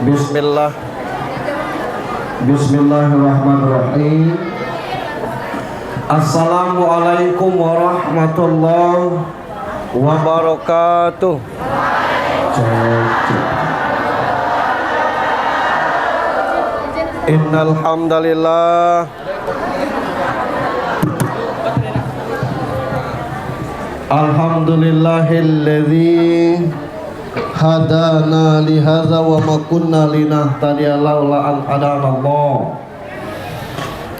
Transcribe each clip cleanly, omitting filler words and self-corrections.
Bismillah. Bismillahirrahmanirrahim. Assalamualaikum warahmatullahi wabarakatuh. Innal hamdalillah alhamdulillahilladzi hadana li hadza wa ma kunna linahtadiya laula an hadanallah.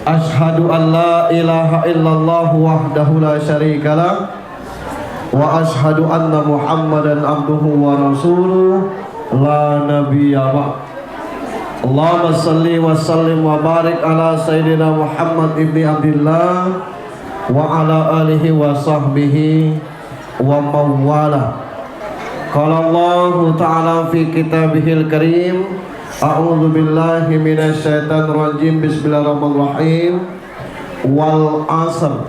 Asyhadu an la ilaha illallah wahdahu la syarikalah wa asyhadu anna Muhammadan abduhu wa rasuluh la nabiyya ba'd. Allahumma salli wa sallim wa barik ala sayyidina Muhammad ibni Abdillah wa ala alihi wa sahbihi wa mawala. Qala Allah ta'ala fi kitabihil karim, a'udzu billahi minasy syaithanir rajim, bismillahirrahmanirrahim. Wal 'asr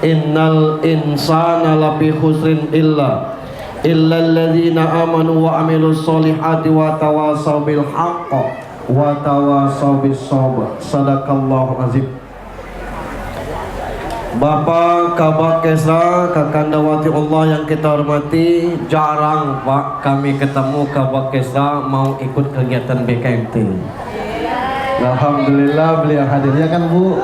innal insana lafi khusrin illa alladzina amanu wa amilus solihati wa tawasaw bil haqq wa tawasaw bis sabr. Sadaqallahu azim. Bapak Kabak Kesra, Kakandawati Allah yang kita hormati, jarang Pak kami ketemu Kabak Kesra mau ikut kegiatan BKMT. Alhamdulillah beliau hadir, ya kan Bu?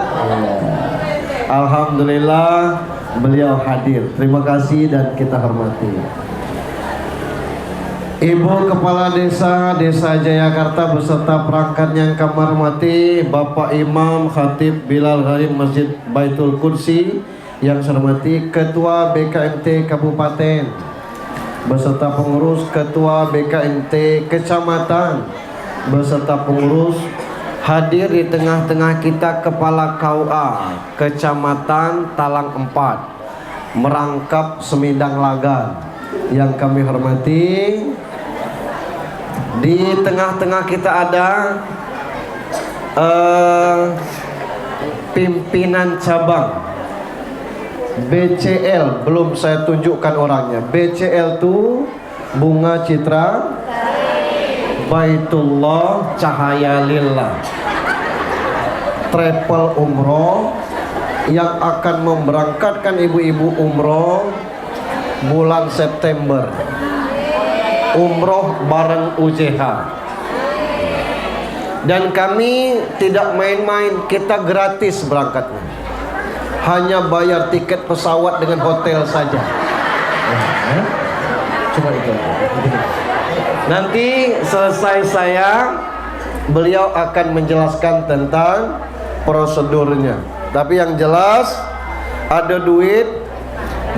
Alhamdulillah beliau hadir. Terima kasih dan kita hormati. Ibu Kepala Desa Jayakarta beserta perangkat yang kami hormati, Bapak Imam Khatib Bilal Gharim Masjid Baitul Qudsi yang saya hormati, Ketua BKMT Kabupaten beserta pengurus, Ketua BKMT Kecamatan beserta pengurus, hadir di tengah-tengah kita Kepala KUA Kecamatan Talang 4 Merangkap Semidang Lagan yang kami hormati. Di tengah-tengah kita ada pimpinan cabang BCL, belum saya tunjukkan orangnya. BCL itu Bunga Citra Baitullah Cahaya Lillah Travel Umroh yang akan memberangkatkan ibu-ibu umroh bulan September. Umroh bareng UJH. Dan kami tidak main-main, kita gratis berangkatnya. Hanya bayar tiket pesawat dengan hotel saja. Coba itu. Nanti selesai saya, beliau akan menjelaskan tentang prosedurnya. Tapi yang jelas, ada duit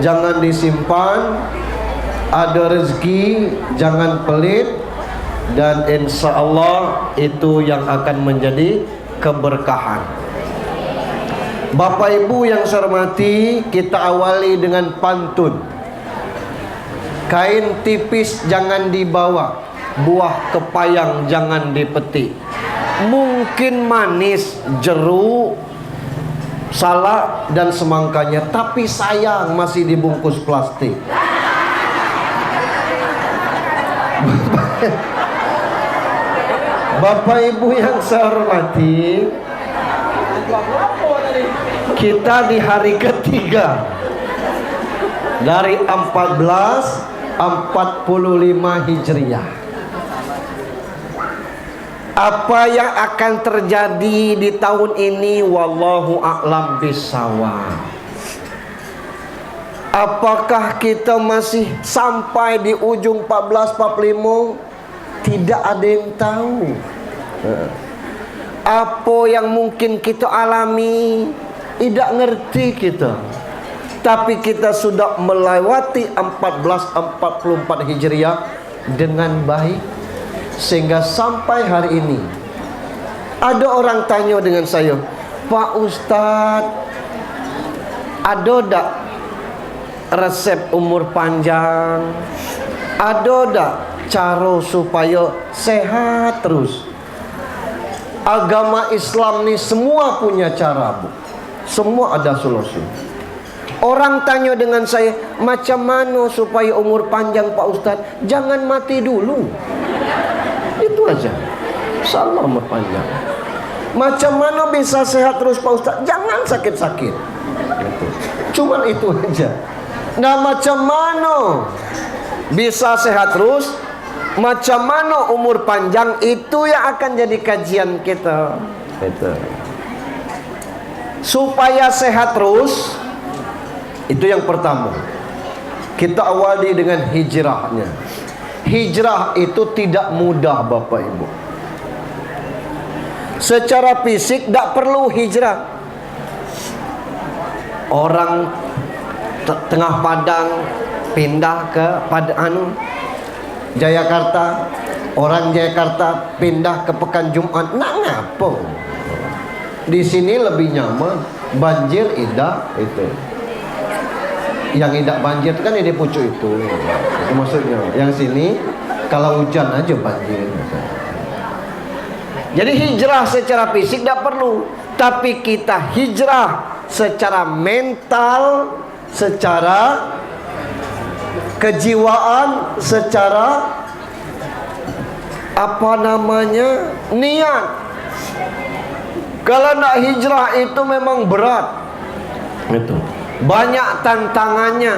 jangan disimpan, ada rezeki jangan pelit, dan insya Allah itu yang akan menjadi keberkahan. Bapak Ibu yang saya hormati, kita awali dengan pantun. Kain tipis jangan dibawa, buah kepayang jangan dipetik. Mungkin manis, jeruk, salak dan semangkanya, tapi sayang masih dibungkus plastik. Bapak Ibu yang saya hormati, kita di hari ketiga dari 1445 Hijriah. Apa yang akan terjadi di tahun ini wallahu a'lam bishawab. Apakah kita masih sampai di ujung 1445? Tidak ada yang tahu. Apa yang mungkin kita alami, tidak ngerti kita. Tapi kita sudah melewati 1444 Hijriah dengan baik, sehingga sampai hari ini ada orang tanya dengan saya, Pak Ustadz, ada tak resep umur panjang? Ada tak cara supaya sehat terus? Agama Islam ini semua punya cara, Bu. Semua ada solusi. Orang tanya dengan saya, macam mana supaya umur panjang Pak Ustadz? Jangan mati dulu. Itu aja. InsyaAllah umur panjang. Macam mana bisa sehat terus Pak Ustaz? Jangan sakit-sakit. Cuman itu aja. Nah, macam mana bisa sehat terus, macam mana umur panjang, itu yang akan jadi kajian kita. Itu. Supaya sehat terus, itu yang pertama. Kita awali dengan hijrahnya. Hijrah itu tidak mudah Bapak Ibu. Secara fisik tidak perlu hijrah. Orang tengah Padang pindah ke Jayakarta, orang Jayakarta pindah ke Pekan Jumat. Nak ngapa? Di sini lebih nyaman, banjir idak itu. Yang idak banjir itu kan ide pucuk itu maksudnya. Yang sini kalau hujan aja banjir. Jadi hijrah secara fisik tidak perlu, tapi kita hijrah secara mental, secara kejiwaan, secara niat. Kalau nak hijrah itu memang berat. Itu. Banyak tantangannya.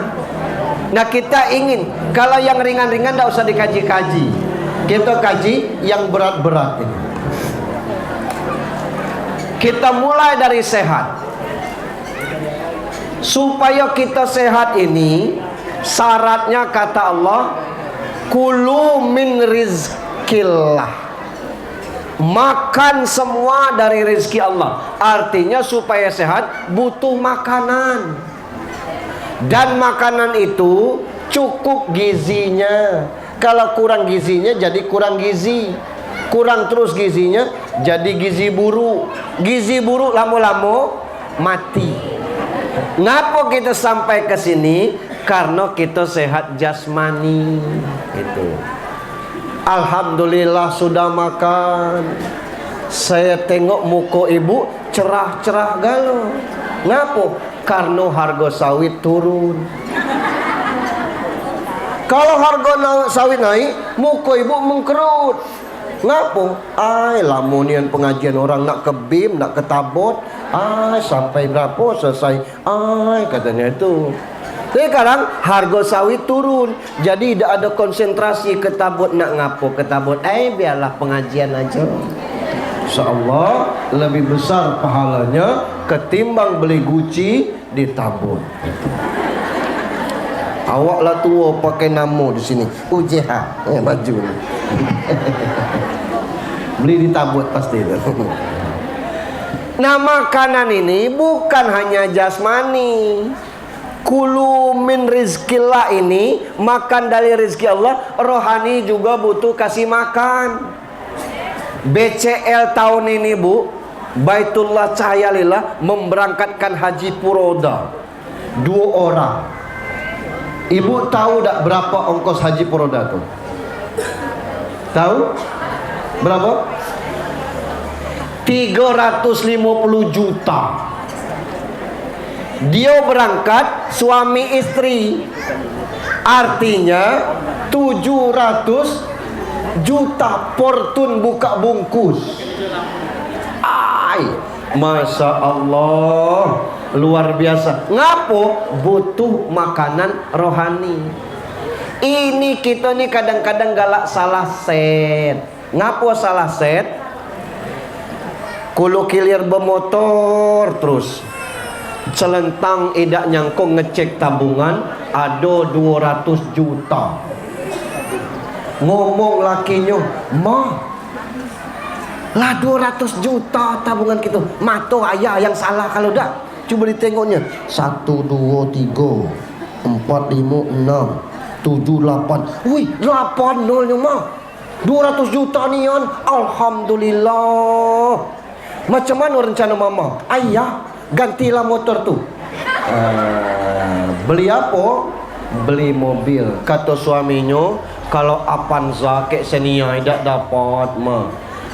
Nah, kita ingin kalau yang ringan-ringan tidak usah dikaji-kaji. Kita kaji yang berat-berat ini. Kita mulai dari sehat. Supaya kita sehat ini, syaratnya kata Allah, kulu min rizkillah. Makan semua dari rezeki Allah. Artinya supaya sehat butuh makanan. Dan makanan itu cukup gizinya. Kalau kurang gizinya jadi kurang gizi. Kurang terus gizinya jadi gizi buruk. Gizi buruk lama-lama mati. Ngapa kita sampai ke sini? Karena kita sehat jasmani. Itu. Alhamdulillah sudah makan. Saya tengok muka ibu cerah-cerah galau. Ngapa? Karena harga sawit turun. Kalau harga sawit naik, muka ibu mengkerut. Ngapa? Lamunian pengajian orang nak ke BIM, nak ke tabot. Sampai berapa selesai? Katanya itu. Sekarang harga sawit turun. Jadi tidak ada konsentrasi ke tabot. Nak ngapo ke tabot? Biarlah pengajian aja. InsyaAllah lebih besar pahalanya ketimbang beli Gucci di tabot. Awaklah tua pakai namo di sini. UJH maju. Beli di tabot pasti itu. Nah, makanan ini bukan hanya jasmani. Kulu min rizkillah ini, makan dari rezeki Allah. Rohani juga butuh kasih makan. BCL tahun ini Bu, Baitullah Cahaya Lillah memberangkatkan haji Puroda 2 orang. Ibu tahu tak berapa ongkos haji Puroda tuh? Tahu? Berapa? 350 juta. Dia berangkat suami istri. Artinya 700 juta portun buka bungkus. Masya Allah, luar biasa. Ngapo? Butuh makanan rohani. Ini kita nih kadang-kadang galak salah set. Ngapo salah set? Kulo kilir bermotor terus. Celentang idak nyangkung ngecek tabungan ada 200 juta. Ngomong lakinya, "Ma, lah 200 juta tabungan kita. Mato ayah yang salah kalau dak. Coba ditengoknya. 1 2 3 4 5 6 7 8. Wih, 8 nolnya mah. 200 juta nih on. Alhamdulillah. Macam mana rencana mama? Ayah, gantilah motor tuh. Beli apa? Beli mobil. Kata suaminya, kalau Avanza kayak Xenia tidak dapat mah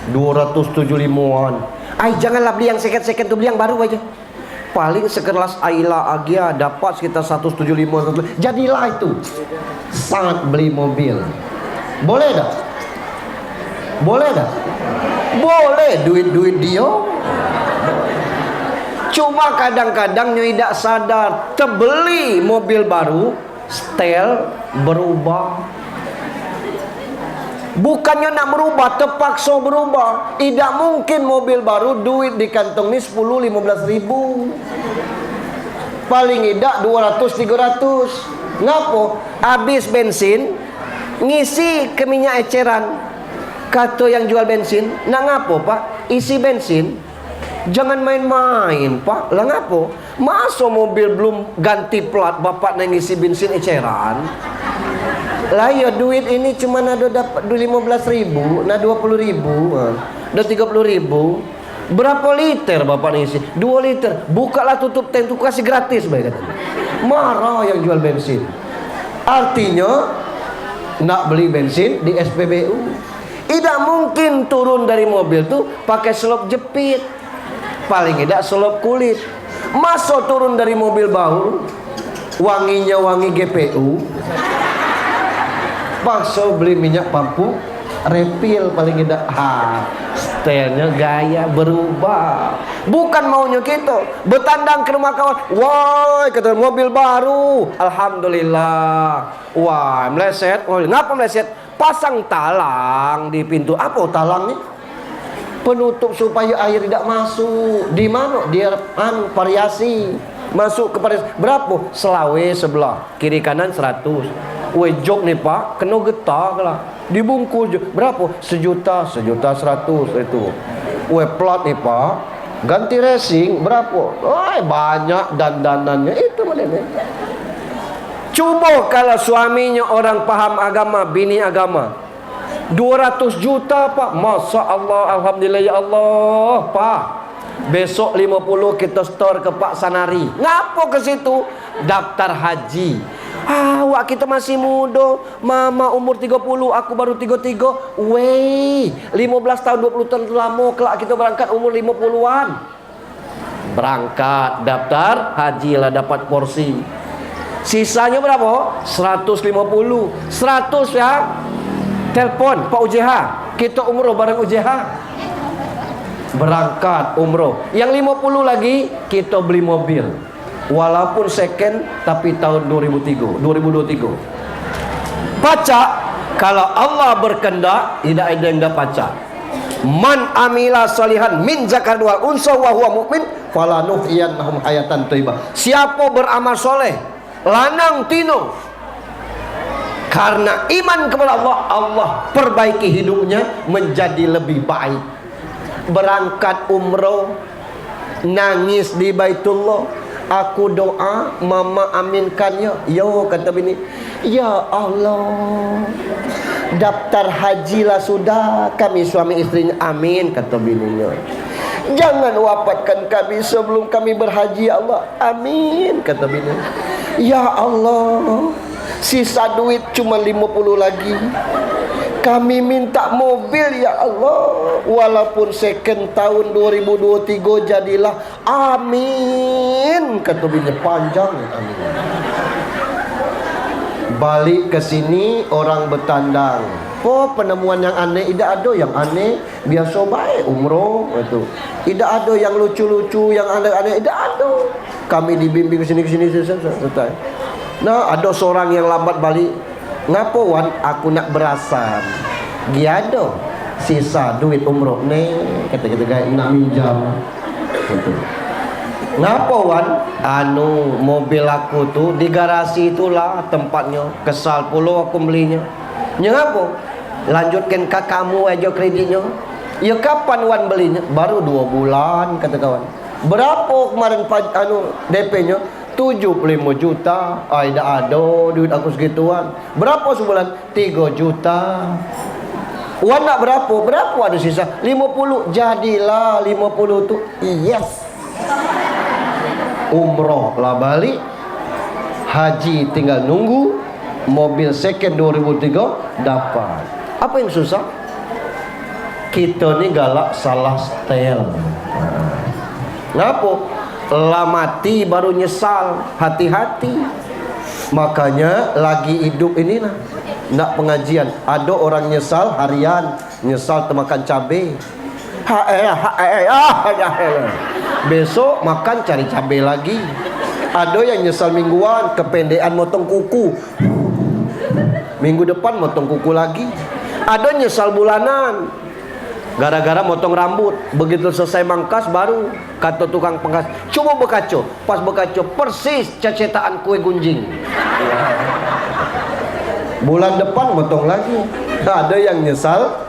275-an. Janganlah beli yang second tuh, beli yang baru aja. Paling sekelas Ayla Agia dapat sekitar 175. Jadilah itu. Sangat beli mobil. Boleh dah? Boleh dah? Boleh duit-duit dia. Cuma kadang-kadang nyo tidak sadar, terbeli mobil baru, style berubah. Bukannya nak berubah, terpaksa berubah. Tidak mungkin mobil baru duit di kantong ni 10-15 ribu. Paling tidak 200-300. Ngapo? Habis bensin, ngisi ke minyak eceran. Kata yang jual bensin, nak ngapo pak? Isi bensin, jangan main-main pak. Lah ngapo? Masa mobil belum ganti plat, bapak nak ngisi bensin eceran? Lah ya duit ini cuma ada dapat 15 ribu, nah 20 ribu, dah 30 ribu. Berapa liter bapak ngisi? 2 liter. Bukalah tutup tank tu, kasih gratis baik kata. Marah yang jual bensin. Artinya nak beli bensin di SPBU. Tidak mungkin turun dari mobil tu pakai selop jepit. Paling tidak selop kulit. Masa turun dari mobil bau, wanginya wangi GPU. Paksa beli minyak pampu refill paling tidak. Stylenya gaya berubah. Bukan maunya kita bertandang ke rumah kawan. Wah, kata mobil baru, alhamdulillah. Wah, meleset. Oh, ngapa meleset? Pasang talang di pintu. Apa talang ni? Penutup supaya air tidak masuk. Di mana? Dia variasi. Masuk ke variasi. Berapa? Selawe sebelah, kiri kanan 100. Jok nih pak, kena getah lah. Dibungkus je. Berapa? 1.100.000 itu. Plat nih pak, ganti racing berapa? Banyak dandanannya itu modelnya. Coba kalau suaminya orang paham agama, bini agama, 200 juta pak, Masya Allah, alhamdulillah ya Allah pak. Besok 50 kita store ke Pak Sanari. Ngapa ke situ? Daftar haji. Wak kita masih muda, mama umur 30, aku baru 33. 15 tahun 20 tahun lama kelak kita berangkat umur 50-an. Berangkat daftar haji lah, dapat porsi. Sisanya berapa? 150. 100 ya. Telepon Pak UJH, kita umroh bareng UJH. Berangkat umroh. Yang 50 lagi kita beli mobil. Walaupun second tapi tahun 2023. Pacak kalau Allah berkehendak tidak ada yang dah pacak. Man amila salihan min zakar wal unsa wa huwa mukmin falanuhyiyannahum hayatan thayyibah. Siapa beramal soleh, lanang tino, karena iman kepada Allah, Allah perbaiki hidupnya menjadi lebih baik. Berangkat umroh, nangis di Baitullah. Aku doa, mama aminkannya. Yo, kata bini, ya Allah, daftar haji lah sudah. Kami suami istrinya, amin, kata bininya. Jangan wafatkan kami sebelum kami berhaji ya Allah, amin, kata bini. Ya Allah, sisa duit cuma 50 lagi. Kami minta mobil ya Allah, walaupun second tahun 2023 jadilah, amin, kata bini. Panjang, amin. Balik ke sini orang bertandang. Penemuan yang aneh, tidak ada yang aneh, biasa baik umroh itu. Tidak ada yang lucu-lucu, yang aneh-aneh, tidak ada. Kami dibimbing ke sini selesai. Nah, ada seorang yang lambat balik. Ngapa wan? Aku nak berasan. Giado sisa duit umroh nih, kata-kata gaya nak minjam. Ngapa wan? Mobil aku tuh di garasi itulah tempatnya. Kesal puluh aku belinya. Ngapa? Lanjutkan ke kamu aja kreditnya. Ya kapan wan belinya? Baru 2 bulan, kata kawan. Berapa kemarin DP-nya? 75 juta. Tidak ada duit aku segituan. Berapa sebulan? 3 juta. Wan nak berapa? Berapa ada sisa? 50. Jadilah 50 tu. Yes. Umroh lah balik. Haji tinggal nunggu. Mobil second 2003 dapat. Apa yang susah? Kita ni galak salah style. Ngapa? Lah mati baru nyesal. Hati-hati. Makanya lagi hidup inilah, nak pengajian. Ada orang nyesal harian, nyesal termakan cabai. Besok makan cari cabai lagi. Ada yang nyesal mingguan, kependekan motong kuku. Minggu depan motong kuku lagi. Ada nyesal bulanan, gara-gara motong rambut. Begitu selesai mangkas baru kata tukang pangkas, coba bekaco. Pas bekaco persis cecetaan kue gunjing. Bulan depan motong lagi. Ada yang nyesal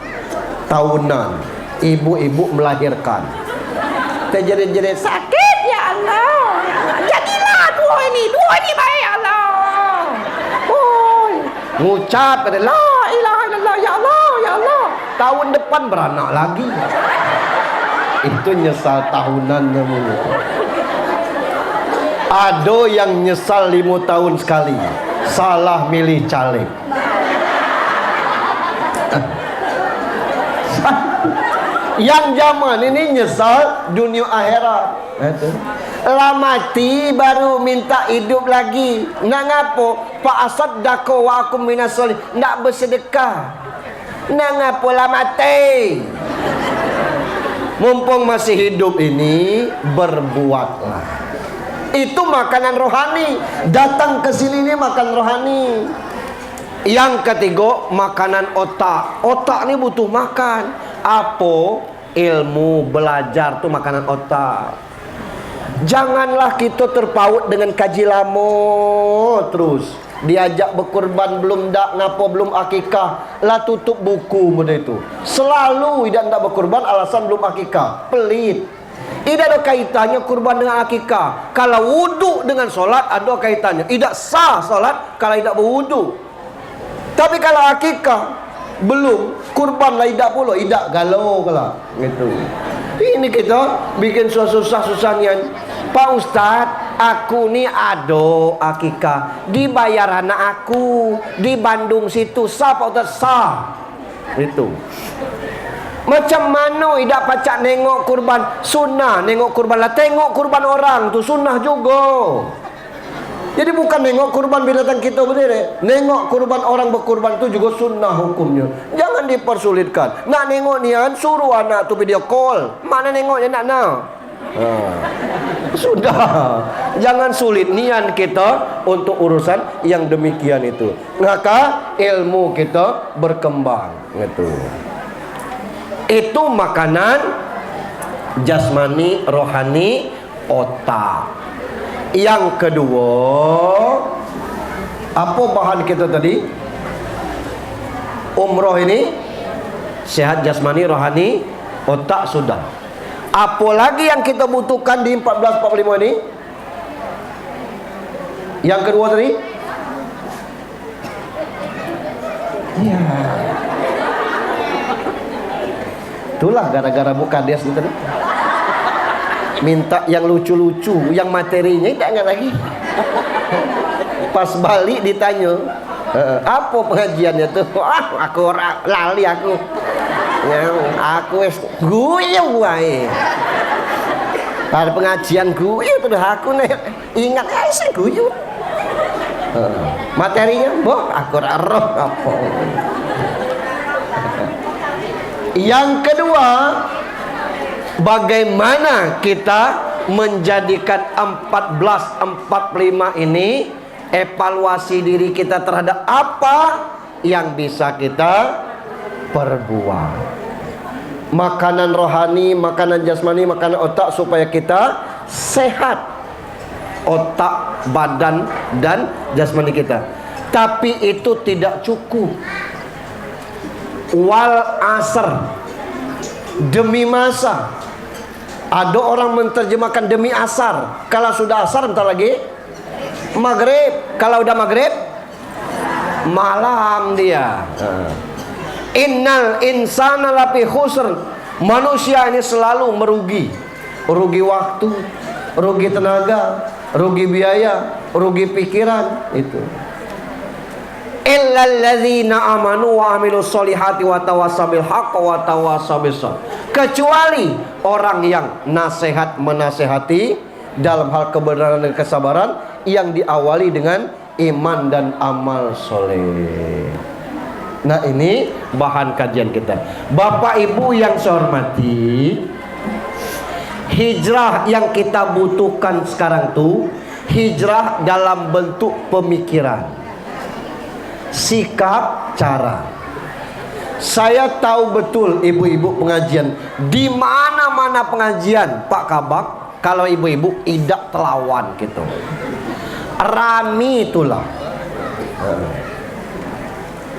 tahunan, ibu-ibu melahirkan. Terjerit-jerit, sakit ya Allah. Jadilah dua ini baik ya Allah. Ngucap kata la ilaha illallah ya Allah ya Allah. Tahun depan beranak lagi. Itu nyesal tahunan namanya. Ada yang nyesal 5 tahun sekali, salah milih caleg. Yang zaman ini nyesal dunia akhirat. Lah mati baru minta hidup lagi. Nak ngapo? Pak Asad dako wa akum minas solih. Nak bersedekah. Nak ngapo lah mati? Mumpung masih hidup ini, berbuatlah. Itu makanan rohani. Datang ke sini ini makan rohani. Yang ketiga, makanan otak. Otak ini butuh makan. Apa? Ilmu, belajar tuh makanan otak. Janganlah kita terpaut dengan kaji lama terus. Diajak berkorban belum dak, ngapa belum akikah, lah tutup buku benda itu. Selalu tidak nak berkorban alasan belum akikah. Pelit. Tidak ada kaitannya kurban dengan akikah. Kalau wudhu dengan solat ada kaitannya. Tidak sah solat kalau tidak berwudhu. Tapi kalau akikah belum, kurban lah tidak pula, tidak galau kalau gitu. Ini kita bikin susah-susahnya. Pak Ustadz, aku ni ada akikah, dibayar anak aku di Bandung situ, sah Pak Ustadz? Sah. Itu. Macam mana tidak pacak nengok kurban sunnah, nengok kurban lah, tengok kurban orang tu sunnah juga. Jadi bukan nengok kurban binatang kita berdiri, nengok kurban orang berkurban itu juga sunnah hukumnya. Jangan dipersulitkan. Nak nengok nian, suruh anak tu video call. Mana nengoknya nak? Sudah. Jangan sulit nian kita untuk urusan yang demikian itu. Maka ilmu kita berkembang. Itu makanan jasmani, rohani, otak. Yang kedua, apa bahan kita tadi? Umroh ini sehat jasmani, rohani, otak sudah. Apa lagi yang kita butuhkan di 1445 ini? Yang kedua tadi? Ya. Itulah gara-gara buka dia tadi. Minta yang lucu-lucu, yang materinya tidak ingat lagi. Pas balik ditanya, apa pengajiannya tuh? Aku lali aku. Aku guyu wae. Pada pengajian guyu tuh aku nih ingat sih guyu. Materinya, boh aku roh apa. Yang kedua, bagaimana kita menjadikan 1445 ini evaluasi diri kita terhadap apa yang bisa kita perbuat. Makanan rohani, makanan jasmani, makanan otak supaya kita sehat. Otak, badan, dan jasmani kita. Tapi itu tidak cukup. Wal asr, demi masa. Ada orang menterjemahkan demi asar. Kalau sudah asar bentar lagi maghrib. Kalau udah maghrib malam dia. Innal insana lafi khusr. Manusia ini selalu merugi. Rugi waktu, rugi tenaga, rugi biaya, rugi pikiran. Itu. Illal ladzina amanu wa amilus solihati wa tawassaw bil haqq wa tawassaw bis sabr. Kecuali orang yang nasihat menasehati dalam hal kebenaran dan kesabaran yang diawali dengan iman dan amal soleh. Nah, ini bahan kajian kita. Bapak Ibu yang saya hormati, hijrah yang kita butuhkan sekarang tuh hijrah dalam bentuk pemikiran, sikap, cara. Saya tahu betul ibu-ibu pengajian, di mana-mana pengajian Pak Kabak, kalau ibu-ibu idak telawan gitu, rami itulah.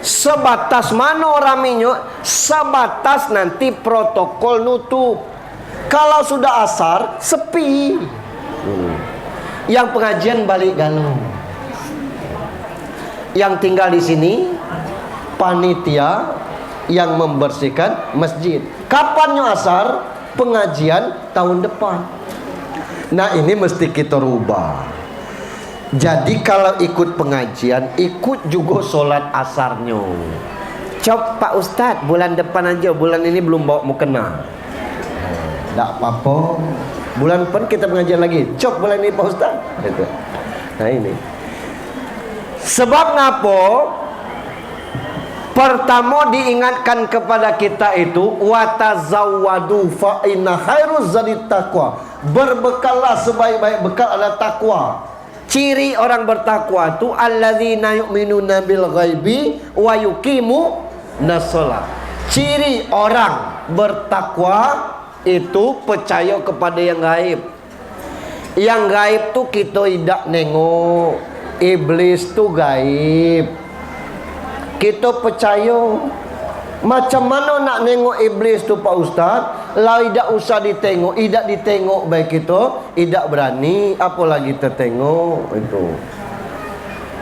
Sebatas mana raminya, sebatas nanti protokol nutup. Kalau sudah asar, sepi. Yang pengajian balik galung. Yang tinggal di sini panitia yang membersihkan masjid. Kapannya asar? Pengajian tahun depan. Nah, ini mesti kita rubah. Jadi kalau ikut pengajian, ikut juga sholat asarnya. Cop Pak Ustadz, bulan depan aja, bulan ini belum bawa mukena. Tidak apa-apa, bulan depan kita pengajian lagi. Cop bulan ini Pak Ustadz. Nah ini sebab ngapo? Pertama diingatkan kepada kita itu watazawwadu fa inna khairuz zadit taqwa. Berbekallah, sebaik-baik bekal adalah takwa. Ciri orang bertakwa itu alladzina yu'minuna bil ghaibi wa yuqimuna shalah. Ciri orang bertakwa itu percaya kepada yang gaib. Yang gaib tuh kita tidak nengok. Iblis tuh gaib. Kita percaya. Macam mana nak nengok iblis tu Pak Ustaz? Lah tidak usah ditengok, tidak ditengok baik kita, tidak berani, apalagi tertengok itu.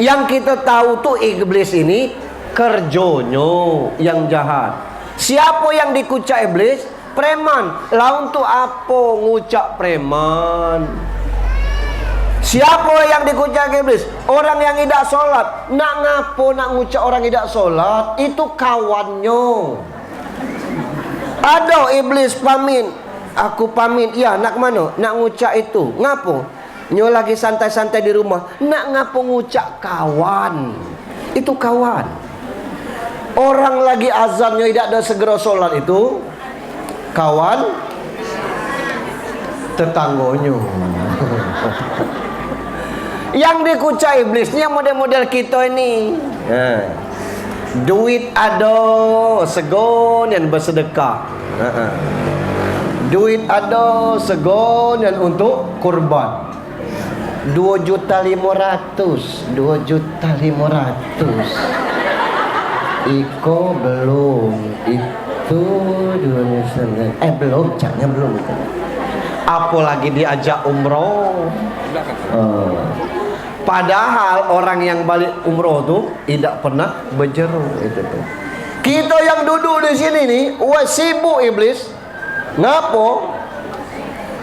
Yang kita tahu tu iblis ini kerjonyo yang jahat. Siapa yang dikucak iblis? Preman. Lah untuk apa ngucak preman? Siapa yang dikucak iblis? Orang yang tidak sholat. Nak ngapo nak ngucak orang tidak sholat? Itu kawannya. Ada iblis pamit. Aku pamit. Ya, nak mana? Nak ngucak itu. Ngapo? Nyo lagi santai-santai di rumah. Nak ngapo ngucak kawan? Itu kawan. Orang lagi azan nyo tidak ada segera sholat itu kawan tetanggonyo. Yang dikucai iblis ni yang model-model kita ini. Duit ada, segon yang bersedekah. Duit ada, segon yang untuk kurban. 2.500.000, 2.500.000. Iko belum, itu 2.900.000. Belum, caranya belum. Apalagi diajak umroh. Padahal orang yang balik umroh tuh tidak pernah berjeru itu tuh. Kita yang duduk di sini nih, wah sibuk iblis. Ngapo?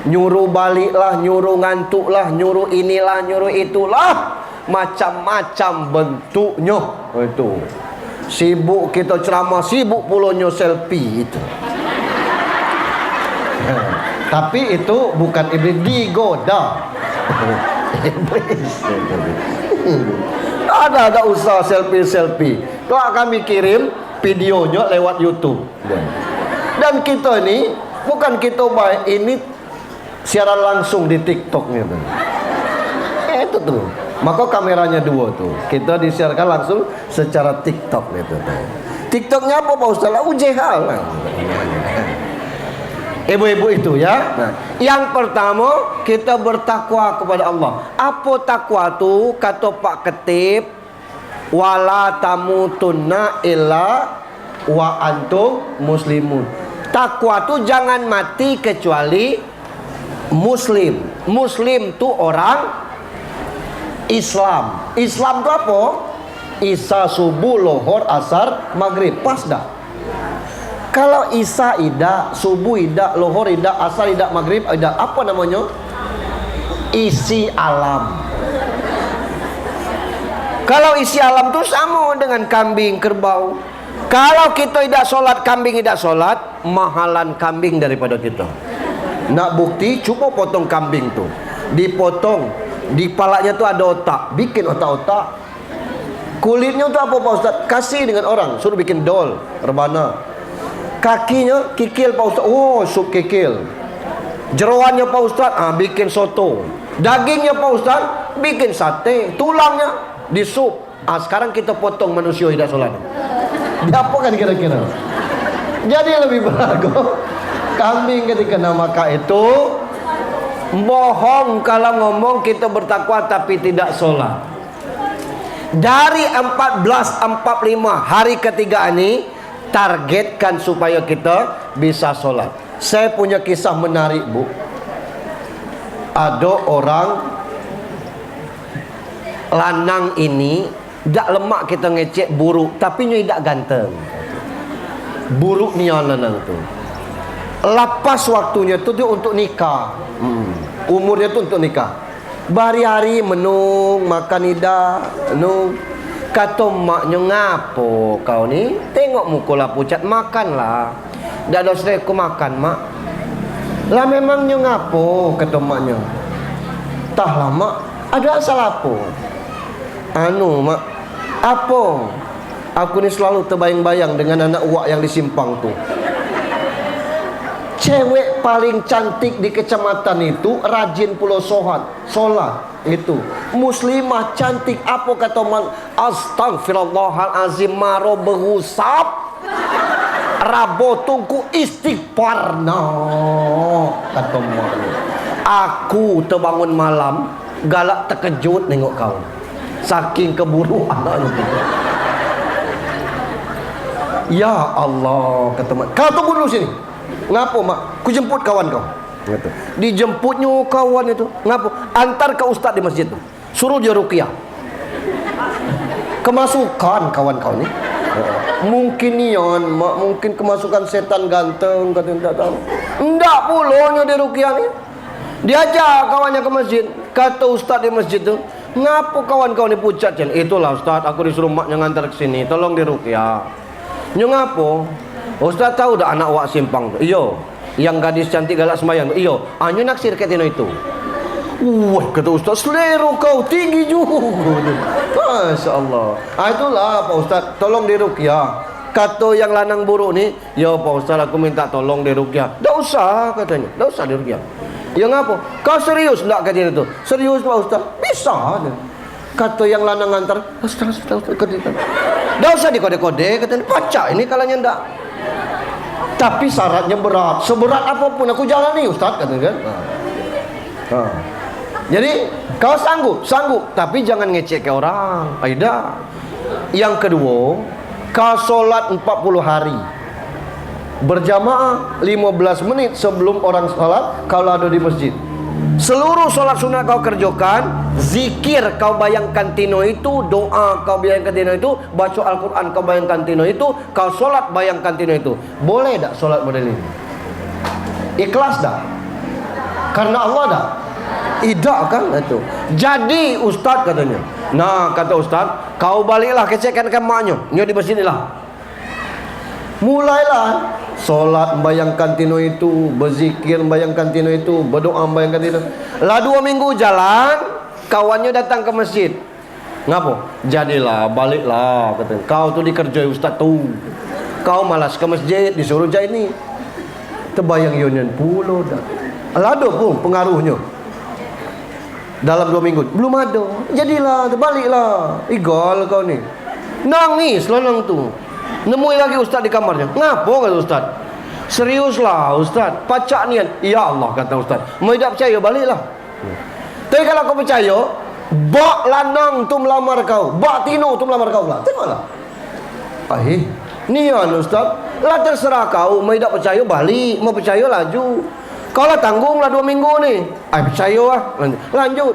Nyuruh baliklah, nyuruh ngantuklah, nyuruh inilah, nyuruh itulah, macam-macam bentuknya itu. Sibuk kita ceramah, sibuk pulaunya selfie itu. Tapi itu bukan iblis, digoda. Iblis. Ada usaha selfie. Kalau kami kirim videonya lewat YouTube. Dan kita ini bukan kita baik, ini siaran langsung di TikToknya tuh. Itu tuh. Maka kameranya dua tuh. Kita disiarkan langsung secara TikTok itu tuh. TikToknya apa Pak Ustaz? UJH lah. Ibu-ibu itu ya. Nah, yang pertama kita bertakwa kepada Allah. Apa takwa tu? Kata Pak Ketip, wala tamutunna illa wa antum muslimun. Takwa tu jangan mati kecuali muslim. Muslim tu orang Islam. Islam tu apa? Isya, subuh, lohor, asar, maghrib. Pas dah. Kalau Isya idak, subuh idak, lohor idak, asar idak, maghrib idak, apa namanya? Isi alam. Kalau isi alam itu sama dengan kambing, kerbau. Kalau kita tidak sholat, kambing tidak sholat, mahalan kambing daripada kita. Nak bukti, cuba potong kambing tuh. Dipotong, di kepalanya tuh ada otak. Bikin otak-otak. Kulitnya untuk apa Pak Ustaz? Kasih dengan orang, suruh bikin dol, rebana. Kakinya kikil Pak Ustaz. Oh, sup kikil. Jeroannya Pak Ustaz, bikin soto. Dagingnya Pak Ustaz, bikin sate. Tulangnya di sup. Sekarang kita potong manusia tidak sholat. Diapakan kira-kira? Jadi lebih berago kambing ketika namaka itu bohong kalau ngomong kita bertakwa tapi tidak sholat. Dari 14:45 hari ketiga ini targetkan supaya kita bisa sholat. Saya punya kisah menarik Bu. Ada orang lanang ini dak lemak kita ngecek buruk tapi nya tidak ganteng. Buruk ni lanang tu. Lapas waktunya tu dia untuk nikah. Umurnya tu untuk nikah. Berhari-hari menung, makan ida, menung. Kata maknya, ngapo kau ni? Tengok muka lah pucat, makanlah. Dak ada sedek aku makan, mak. Lah memangnya ngapo, kata maknya. Tah lah, mak. Ada asal apa? Mak. Apa? Aku ni selalu terbayang-bayang dengan anak uak yang di simpang tu. Cewek paling cantik di kecamatan itu rajin pula solat itu. Muslimah cantik, apa kata man? Astagfirullahalazim, maro berusap rabo tungku istighfar. No, kata man. Aku terbangun malam galak terkejut nengok kau. Saking keburu anaknya. Ya Allah, kata man. Kau tunggu dulu sini. Ngapo mak? Ku jemput kawan kau. Gitu. Dijemputnya kawan itu. Ngapo? Antar ke ustaz di masjid tu. Suruh dia ruqyah. Kemasukan kawan kau ni. Mungkin nian, mak, mungkin kemasukan setan ganteng, kata tidak tahu. Enggak pulangnya dia ruqyah ni. Diajak kawannya ke masjid. Kata ustaz di masjid tu, ngapo kawan kau ni pucat kan? Itulah ustaz, aku disuruh maknya ngantar ke sini, tolong di ruqyah. Nyo ngapo? Ustaz tahu dah anak wak simpang tu? Iyo. Yang gadis cantik galak sembahyang tu? Iyo. Nyo naksir kat tino itu. Wah, kata Ustaz, selera kau tinggi juga. Masya Allah. Itulah Pak Ustaz, tolong diruqyah. Kata yang lanang buruk ni, ya Pak Ustaz, aku minta tolong diruqyah. Tak usah katanya, tak usah diruqyah. Ya ngapa? Kau serius tak katanya itu? Serius Pak Ustaz? Bisa. Kata yang lanang antar, Ustaz. Tak usah dikode-kode, katanya, baca ini kalanya ndak. Tapi syaratnya berat. Seberat apapun aku jalani Ustaz, katanya kan. Jadi kau sanggup, tapi jangan ngecek ke orang. Aida. Yang kedua, kau solat 40 hari berjamaah 15 menit sebelum orang salat kau ada di masjid. Seluruh solat sunat kau kerjakan, zikir kau bayangkan tino itu, doa kau bayangkan tino itu, baca Al-Quran kau bayangkan tino itu, kau solat bayangkan tino itu. Boleh tak solat model ini? Ikhlas tak? Karena Allah tak? Tidak kan itu. Jadi Ustaz katanya. Nah kata Ustaz, kau baliklah kecekkan ke maknya. Nyo di masjid lah. Mulailah solat membayangkan tino itu, berzikir membayangkan tino itu, berdoa membayangkan tino. Lah 2 minggu jalan, kawannya datang ke masjid. Ngapo? Jadilah, baliklah katanya. Kau tu dikerjai Ustaz tu. Kau malas ke masjid, disuruh jai ni. Terbayang union pulo dah. Lah ada pun pengaruhnya. Dalam 2 minggu belum ada. Jadilah, terbaliklah. Igal kau ni. Nangis lanang tu. Nemui lagi Ustaz di kamarnya. Ngapo kata Ustaz? Seriuslah Ustaz, pacak nian. Ya Allah kata Ustaz. Mau tidak percaya baliklah. Tapi kalau kau percaya, bak lanang tu melamar kau, bak tino tu melamar kau pula. Tengoklah. Nian Ustaz. Lah terserah kau, mau tidak percaya balik, mau percaya laju. Kau lah tanggunglah 2 minggu ni. Percaya lah. Lanjut.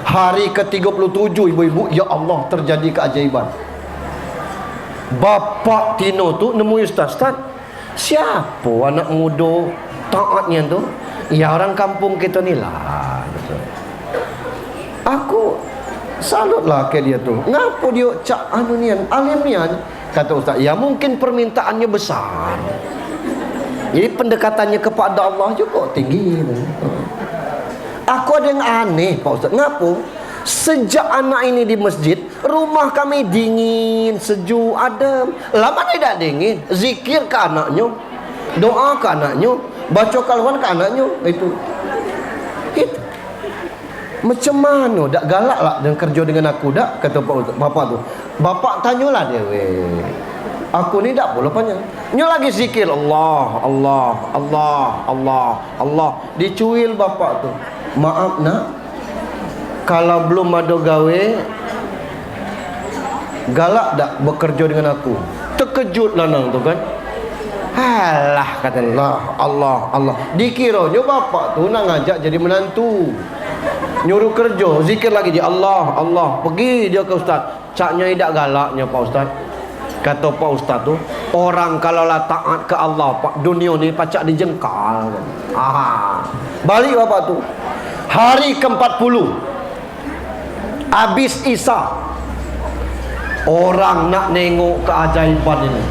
Hari ke-37 ibu-ibu, ya Allah terjadi keajaiban. Bapak Tino tu nemui Ustaz. Siapa anak muda taatnya tu? Ya orang kampung kita ni lah. Aku salutlah ke dia tu. Ngapa dia cak anu nian, alim nian? Kata Ustaz, ya mungkin permintaannya besar. Jadi pendekatannya kepada Allah juga tinggi. Aku ada yang aneh Pak Ustaz. Ngapa? Sejak anak ini di masjid, rumah kami dingin, sejuk, adem. Lama tidak dingin. Zikir ke anaknya, doa ke anaknya, baca Al-Quran ke anaknya. Itu. Macam mana? Dak galak lah dan kerja dengan aku dak, kata bapak tu. Bapak tanyalah dia, aku ni dak pula panjang. Nyo lagi zikir Allah, Allah, Allah, Allah, Allah. Dicuil bapak tu. Maaf nak, kalau belum ada gawe, galak dak bekerja dengan aku. Terkejut lanang tu kan. Alah, kata Allah, Allah, Allah. Dikiranya bapak tu nak ngajak jadi menantu, nyuruh kerja, zikir lagi dia Allah, Allah. Pergi dia ke ustaz. Caknya tidak galaknya Pak Ustaz. Kata Pak Ustaz tu, orang kalau lah taat ke Allah, Pak, dunia ni pacak dijengkal. Balik bapak tu. Hari ke-40 habis Isya, orang nak nengok keajaiban ini.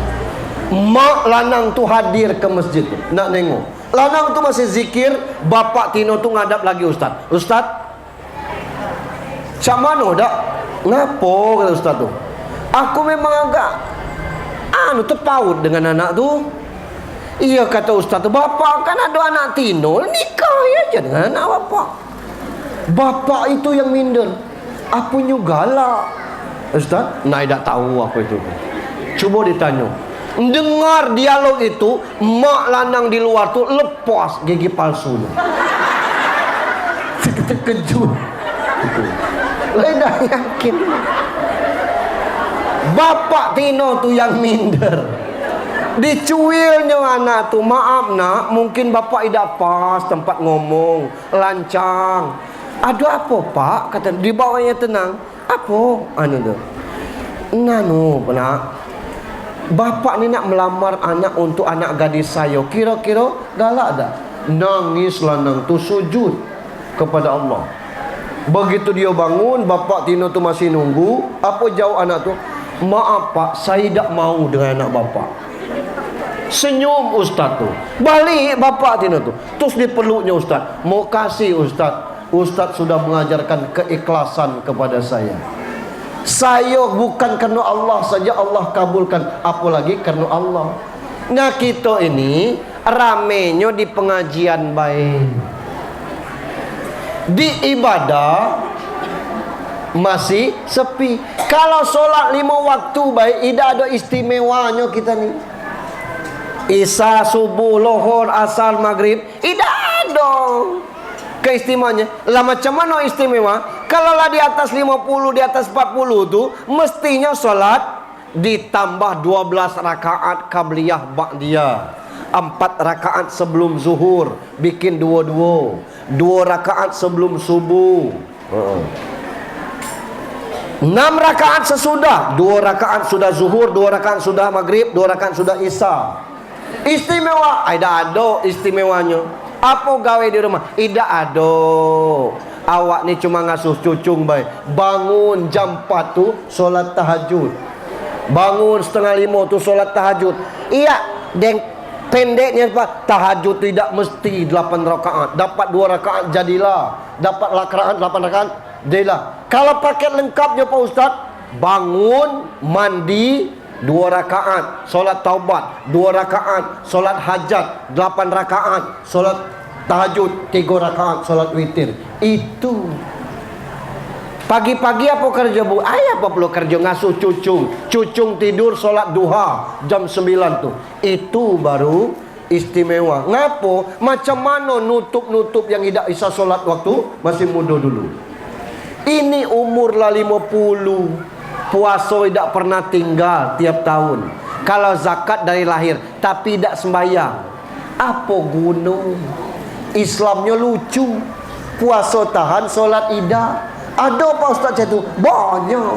Mak lanang tu hadir ke masjid tu, nak nengok. Lanang tu masih zikir, bapak Tino tu ngadap lagi Ustaz. Ustaz, cak mana dak? Ngapo, kata Ustaz tu? Aku memang agak terpaut dengan anak tu. Iya, kata Ustaz tu, bapak kan ada anak Tino, nikah aja dengan anak bapak. Bapak itu yang minder. Apunya galak. Ustaz, nak tidak tahu apa itu. Cuba ditanya. Dengar dialog itu, mak lanang di luar tu lepas gigi palsu tu. Terkejut. Dah yakin. Bapak Tino tu yang minder. Dicuilnya anak tu, maaf nak, mungkin bapak tidak pas tempat ngomong, lancang. Ada apa pak? Kata dibawanya tenang. Apa? Anu tu. Nanu nak. Bapak ni nak melamar anak untuk anak gadis saya. Kira-kira galak tak? Nangis lanang tu, sujud kepada Allah. Begitu dia bangun, bapak Tino tu masih nunggu. Apa jawab anak tu? Maaf pak, saya tak mau dengan anak bapak. Senyum ustaz tu. Balik bapak Tino tu. Terus dipeluknya ustaz. Mau kasih ustaz. Ustaz sudah mengajarkan keikhlasan kepada saya. Saya bukan kerana Allah saja Allah kabulkan, apalagi kerana Allah. Nah kita ini ramenya di pengajian baik, di ibadah masih sepi. Kalau solat 5 waktu baik, tidak ada istimewanya kita ni. Isya, subuh, lohor, asar, maghrib, tidak ada keistimewaannya. Lah macam mana istimewa? Kalau lah di atas 50, di atas 40 tu, mestinya solat ditambah 12 rakaat qabliyah ba'diyah. 4 rakaat sebelum zuhur, bikin 2 rakaat sebelum subuh. 6 rakaat sesudah, 2 rakaat sudah zuhur, 2 rakaat sudah maghrib, 2 rakaat sudah isya. Istimewa, ada istimewanya. Apa gawe di rumah? Tidak ada. Awak ni cuma ngasuh cucung baik. Bangun jam 4 tu solat tahajud. Bangun 4:30 tu solat tahajud. Iya, deng pendeknya apa? Tahajud tidak mesti 8 rakaat. Dapat 2 rakaat jadilah. Dapat rakaat 8 rakaat jadilah. Kalau paket lengkapnya Pak Ustaz, bangun, mandi 2 rakaat, solat taubat 2 rakaat, solat hajat 8 rakaat, solat tahajud 3 rakaat, solat witir. Itu pagi-pagi apa kerja bu? Ayah apa perlu kerja ngasuh cucung. Cucung tidur solat duha jam 9 tu. Itu baru istimewa. Ngapo? Macam mana nutup-nutup yang tidak bisa solat waktu masih muda dulu. Ini umur lah 50. Puasa tidak pernah tinggal tiap tahun. Kalau zakat dari lahir tapi tidak sembahyang, apa guna? Islamnya lucu. Puasa tahan, solat tidak. Ada Pak Ustaz macam tu? Banyak.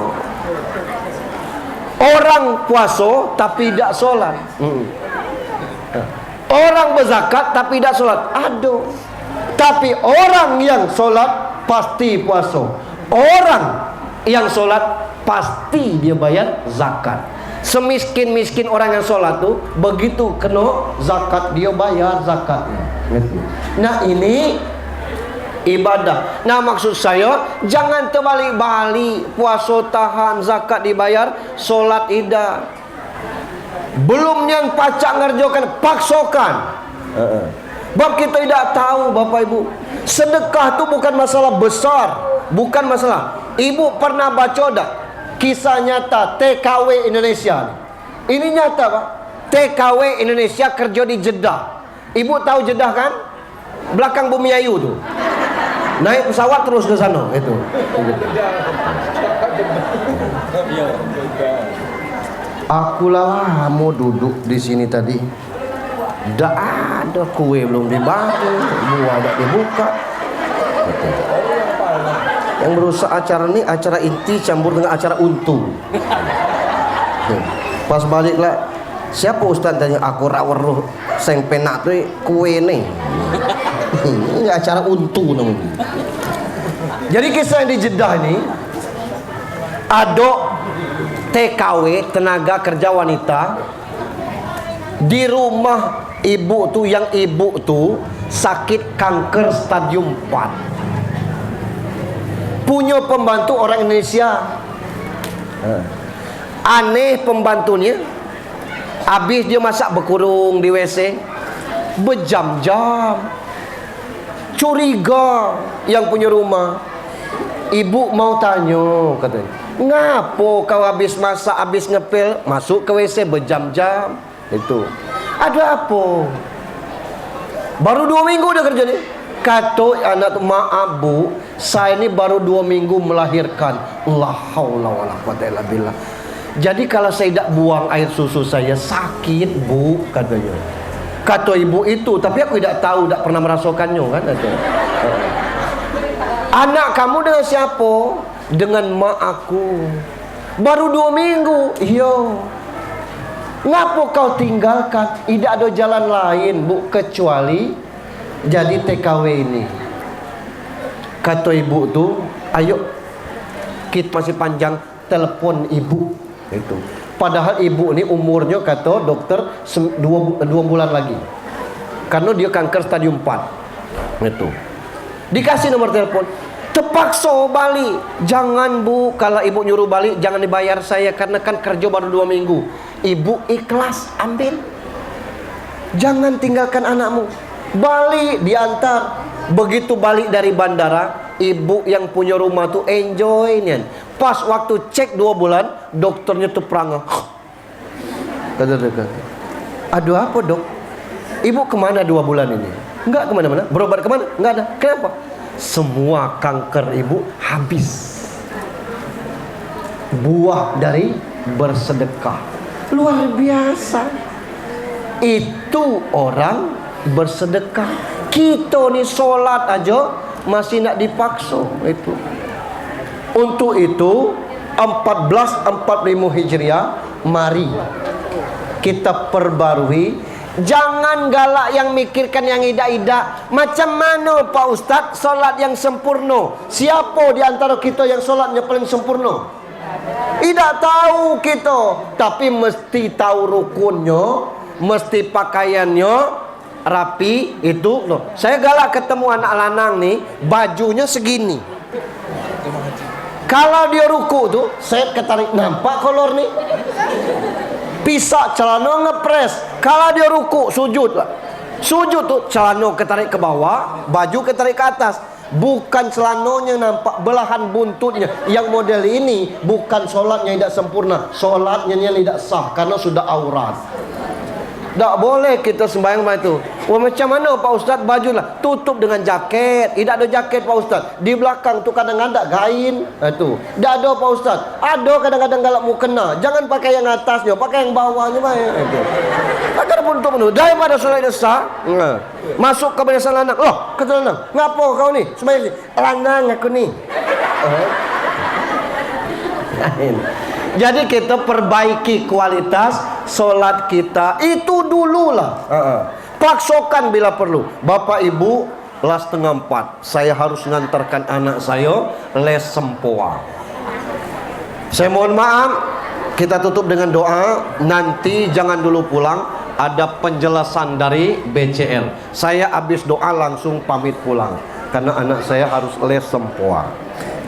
Orang puasa tapi tidak solat. Orang berzakat tapi tidak solat. Ada. Tapi orang yang solat pasti puasa. Orang yang solat pasti dia bayar zakat. Semiskin-miskin orang yang sholat tu, begitu kena zakat dia bayar zakatnya. Nah ini ibadah. Nah, maksud saya jangan terbalik-balik. Puasa tahan, zakat dibayar, solat tidak. Belum yang pacak ngerjokan, paksokan. Bab kita tidak tahu, Bapak Ibu. Sedekah itu bukan masalah besar, bukan masalah. Ibu pernah baca tak kisah nyata TKW Indonesia? Ini nyata, Pak. TKW Indonesia kerja di Jeddah. Ibu tahu Jeddah kan? Belakang Bumi Ayu tuh. Naik pesawat terus ke sana itu. Aku lah mau duduk di sini tadi. Dah ada kue belum dibagi, buah dah dibuka. Yang merusak acara ini acara inti campur dengan acara untu. Pas baliklah, siapa ustaz tanya aku raweruh seng penak tu kue ni. Ini acara untu namanya. Jadi kisah yang di Jeddah ini ada TKW, tenaga kerja wanita, di rumah ibu tu, yang ibu tu sakit kanker stadium 4. Punya pembantu orang Indonesia. Aneh pembantunya. Habis dia masak berkurung di WC berjam-jam. Curiga yang punya rumah. Ibu mau tanya, katanya, ngapo kau habis masak, habis ngepel, masuk ke WC berjam-jam? Itu ada apa? Baru 2 minggu dah kerja ni. Kata anak tu, maaf bu, saya ni baru 2 minggu melahirkan. La haula wala quwata illa billah. Jadi kalau saya tidak buang air susu saya sakit bu, katanya. Kata ibu itu, tapi aku tidak tahu, tidak pernah merasakannya kan. Anak kamu dengan siapa? Dengan mak aku. Baru 2 minggu. Iya. Ngapa kau tinggalkan? Tidak ada jalan lain bu kecuali jadi TKW ini. Kata ibu tu, ayo kita masih panjang, telepon ibu. Itu. Padahal ibu ni umurnya kata dokter 2 bulan lagi. Karena dia kanker stadium 4. Itu. Dikasih nomor telepon. Terpaksa balik. Jangan bu, kalau ibu nyuruh balik jangan dibayar saya karena kan kerja baru 2 minggu. Ibu ikhlas ambil. Jangan tinggalkan anakmu. Balik, diantar. Begitu balik dari bandara, ibu yang punya rumah tuh enjoy nian. Pas waktu cek 2 bulan, dokternya tuh perangah. Kata-kata, aduh apa dok? Ibu kemana 2 bulan ini? Enggak kemana-mana. Berobat kemana? Enggak ada. Kenapa? Semua kanker ibu habis. Buah dari bersedekah. Luar biasa. Itu orang bersedekah. Kita ni solat aja masih nak dipaksa. Itu. Untuk itu 1445 Hijriah, mari kita perbarui. Jangan galak yang mikirkan yang idak-idak. Macam mana Pak Ustaz solat yang sempurna? Siapa di antara kita yang solatnya paling sempurna? Tidak tahu kita, tapi mesti tahu rukunnya, mesti pakaiannya rapi. Itu loh. Saya galak ketemu anak lanang nih, bajunya segini. Kalau dia ruku tuh, saya ketarik, nampak kolor nih. Pisak celana ngepres. Kalau dia ruku, sujud lah. Sujud tuh celana ketarik ke bawah, baju ketarik ke atas. Bukan celananya nampak, belahan buntutnya. Yang model ini bukan solatnya tidak sempurna, solatnya tidak sah karena sudah aurat. Tak boleh kita sembahyang macam itu. Wah, macam mana Pak Ustaz baju lah? Tutup dengan jaket. Tidak ada jaket Pak Ustaz. Di belakang tu kadang-kadang gain. Itu. Tak ada Pak Ustaz. Ada kadang-kadang galak mu kena. Jangan pakai yang atasnya, pakai yang bawahnya baik. Itu. Agar pun tutup penuh. Daripada solat sah, masuk kepada sang lanang. Loh, kata lanang, ngapa kau ni? Sembahyang ni. Lanang aku ni. Jadi kita perbaiki kualitas solat kita. Itu dululah. Paksokan bila perlu. Bapak ibu, les 3:30 saya harus ngantarkan anak saya les sempoa. Saya mohon maaf, kita tutup dengan doa. Nanti jangan dulu pulang, ada penjelasan dari BCL. Saya habis doa langsung pamit pulang. karena anak saya harus les sempoa.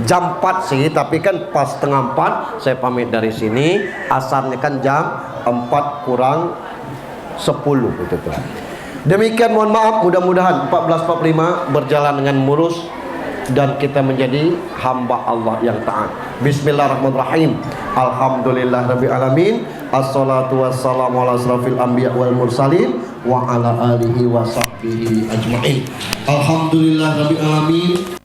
Jam 4 sih, tapi kan pas setengah 4 saya pamit dari sini. Asarnya kan jam 4 kurang 10 gitu tuh. Demikian, mohon maaf, mudah-mudahan 14.45 berjalan dengan mulus dan kita menjadi hamba Allah yang taat. Bismillahirrahmanirrahim. Alhamdulillahirabbil alamin. Assalatu wassalamu ala asrafil anbiya wal mursalin wa ala alihi wa sahbihi ajmain. Alhamdulillahirabbil alamin.